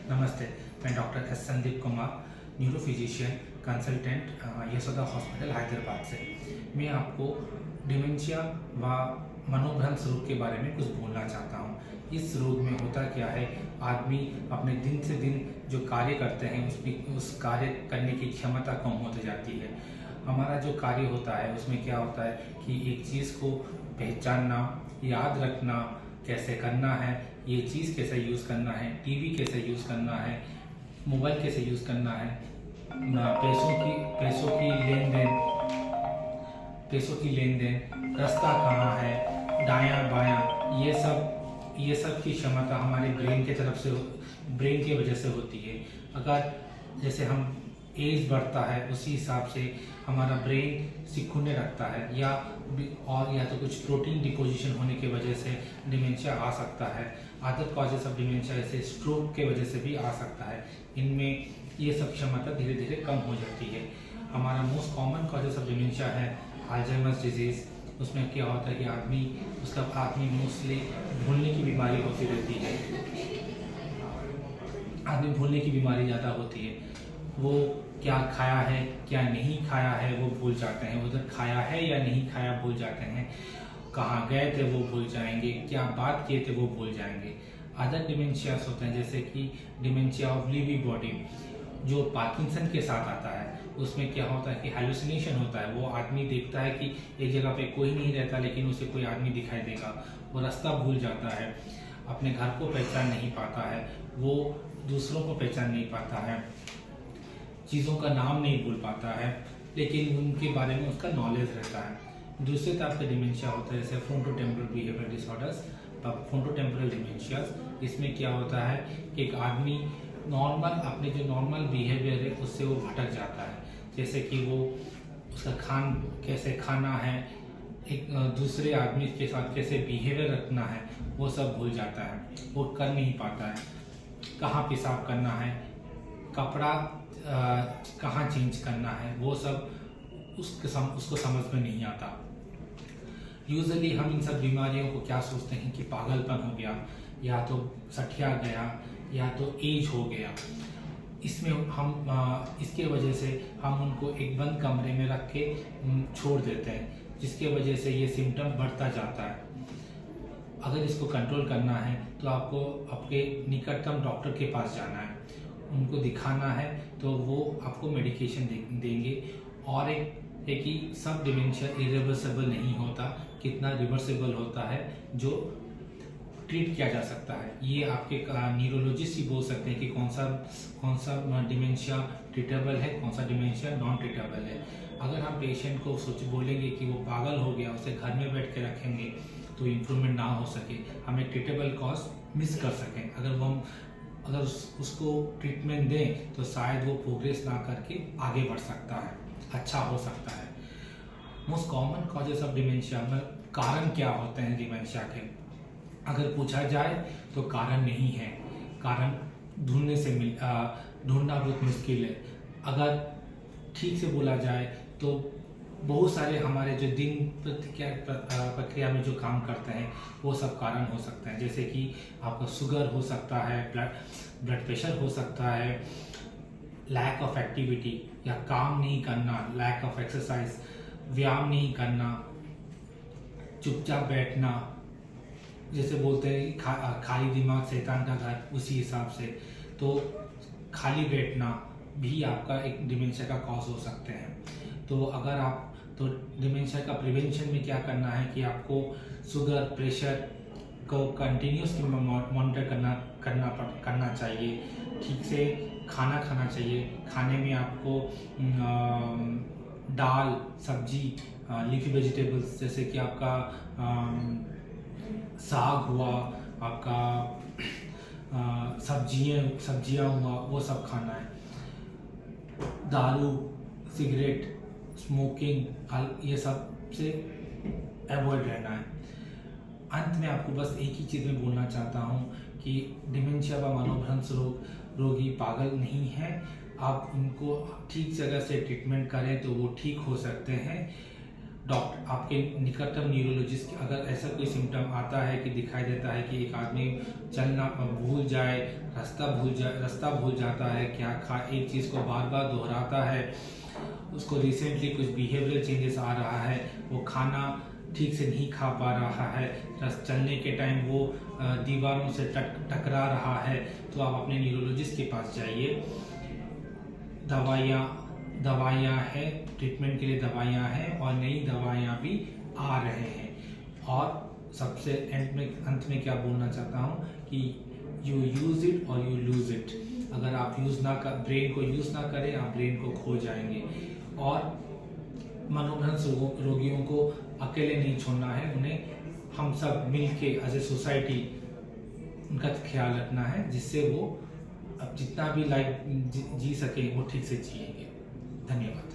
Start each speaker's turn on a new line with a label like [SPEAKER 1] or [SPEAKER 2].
[SPEAKER 1] नमस्ते, मैं doctor S Sandeep Kumar, neuro physician consultant, Yashoda hospital Hyderabad से। मैं आपको डिमेंशिया व मनोभ्रंश रोग के बारे में कुछ बोलना चाहता हूँ। इस रोग में होता क्या है, आदमी अपने दिन से दिन जो कार्य करते हैं उस कार्य करने की क्षमता कम होती जाती है। हमारा जो कार्य होता है उसमें क्या होता है कि एक चीज़ को पहचानना, याद रखना कैसे करना है, ये चीज़ कैसे यूज़ करना है, टीवी कैसे यूज़ करना है, मोबाइल कैसे यूज़ करना है, पैसों की लेन देन, रास्ता कहाँ है, दायां बायां, ये सब की क्षमता हमारे ब्रेन की वजह से होती है। अगर जैसे हम एज बढ़ता है उसी हिसाब से हमारा ब्रेन सिकुड़ने लगता है, या तो कुछ प्रोटीन डिपोजिशन होने की वजह से डिमेंशिया आ सकता है। अदर कॉजेस ऑफ डिमेंशिया जैसे स्ट्रोक के वजह से भी आ सकता है। इनमें ये सब क्षमता धीरे धीरे कम हो जाती है। हमारा most common causes of dementia है अल्जाइमर्स डिजीज़। उसमें क्या होता है कि आदमी मोस्टली भूलने की बीमारी होती रहती है। आदमी भूलने की बीमारी ज़्यादा होती है। वो क्या खाया है क्या नहीं खाया है वो भूल जाते हैं, उधर खाया है या नहीं खाया भूल जाते हैं, कहाँ गए थे वो भूल जाएंगे, क्या बात किए थे वो भूल जाएंगे। अदर डिमेंशियास होते हैं जैसे कि डिमेंशिया ऑफ लीवी बॉडी, जो पार्किंसन के साथ आता है। उसमें क्या होता है कि हेलुसिनेशन होता है। वो आदमी देखता है कि एक जगह पे कोई नहीं रहता लेकिन उसे कोई आदमी दिखाई देगा। वो रास्ता भूल जाता है, अपने घर को पहचान नहीं पाता है, वो दूसरों को पहचान नहीं पाता है, चीज़ों का नाम नहीं भूल पाता है, लेकिन उनके बारे में उसका नॉलेज रहता है। दूसरे टाइप का डिमेंशिया होता है जैसे फ्रंटोटेम्पोरल बिहेवियर डिसऑर्डर्स, फ्रंटोटेम्पोरल डिमेंशियास। इसमें क्या होता है कि एक आदमी अपने जो नॉर्मल बिहेवियर है उससे वो भटक जाता है। जैसे कि वो उसका कैसे खाना है, एक दूसरे आदमी के साथ कैसे बिहेवियर रखना है, वो सब भूल जाता है, वो कर नहीं पाता है। कहाँ पेशाब करना है, कपड़ा कहाँ चेंज करना है, वो सब उसको समझ में नहीं आता। यूजुअली हम इन सब बीमारियों को क्या सोचते हैं कि पागलपन हो गया, या तो सठिया गया, या तो एज हो गया। इसमें इसके वजह से हम उनको एक बंद कमरे में रख के छोड़ देते हैं, जिसके वजह से ये सिम्टम बढ़ता जाता है। अगर इसको कंट्रोल करना है तो आपको आपके निकटतम डॉक्टर के पास जाना है, उनको दिखाना है, तो वो आपको मेडिकेशन देंगे। और एक है कि सब डिमेंशिया इरिवर्सिबल नहीं होता, कितना रिवर्सिबल होता है जो ट्रीट किया जा सकता है। ये आपके न्यूरोलॉजिस्ट ही बोल सकते हैं कि कौन सा डिमेंशिया ट्रीटेबल है, कौन सा डिमेंशिया नॉन ट्रीटेबल है। अगर हम पेशेंट को बोलेंगे कि वो पागल हो गया, उसे घर में बैठ के रखेंगे तो इम्प्रूवमेंट ना हो सके, हम एक ट्रीटेबल कॉज मिस कर सकें। अगर उसको ट्रीटमेंट दें तो शायद वो प्रोग्रेस ना करके आगे बढ़ सकता है, अच्छा हो सकता है। Most common causes of dementia में कारण क्या होते हैं डिमेंशिया के, अगर पूछा जाए तो कारण नहीं है। कारण ढूंढना बहुत मुश्किल है। अगर ठीक से बोला जाए तो बहुत सारे हमारे जो दिन प्रक्रिया में जो काम करते हैं वो सब कारण हो सकते हैं। जैसे कि आपका शुगर हो सकता है, ब्लड प्रेशर हो सकता है, लैक ऑफ एक्टिविटी या काम नहीं करना, लैक ऑफ एक्सरसाइज, व्यायाम नहीं करना, चुपचाप बैठना, जैसे बोलते हैं खाली दिमाग शैतान का घर, उसी हिसाब से तो खाली बैठना भी आपका एक डिमेंशिया का कॉज हो सकते हैं। तो डिमेंशिया का प्रिवेंशन में क्या करना है कि आपको शुगर प्रेशर को कंटिन्यूसली मॉनिटर करना चाहिए, ठीक से खाना चाहिए। खाने में आपको दाल, सब्जी, लीफी वेजिटेबल्स जैसे कि आपका साग हुआ, आपका सब्जियां हुआ, वो सब खाना है। दारू, सिगरेट, स्मोकिंग, ये सब से अवॉइड रहना है। अंत में आपको बस एक ही चीज़ में बोलना चाहता हूँ कि डिमेंशिया व मनोभ्रंश रोगी पागल नहीं है। आप उनको ठीक जगह से ट्रीटमेंट करें तो वो ठीक हो सकते हैं। डॉक्टर, आपके निकटतम न्यूरोलॉजिस्ट, अगर ऐसा कोई सिम्टम आता है कि दिखाई देता है कि एक आदमी चलना भूल जाए, रास्ता भूल जाता है, एक चीज़ को बार बार दोहराता है, उसको रिसेंटली कुछ बिहेवियरल चेंजेस आ रहा है, वो खाना ठीक से नहीं खा पा रहा है, चलने के टाइम वो दीवारों से टकरा रहा है, तो आप अपने न्यूरोलॉजिस्ट के पास जाइए। दवाइयाँ हैं, ट्रीटमेंट के लिए दवाइयाँ हैं और नई दवाइयाँ भी आ रहे हैं। और सबसे अंत में क्या बोलना चाहता हूँ कि यू यूज़ इट और यू लूज़ इट। अगर आप ब्रेन को यूज़ ना करें, आप ब्रेन को खो जाएंगे। और मनोभ्रंश रोगियों को अकेले नहीं छोड़ना है, उन्हें हम सब मिल के एज ए सोसाइटी उनका ख्याल रखना है, जिससे वो अब जितना भी लाइफ जी सके वो ठीक से जिएंगे। धन्यवाद।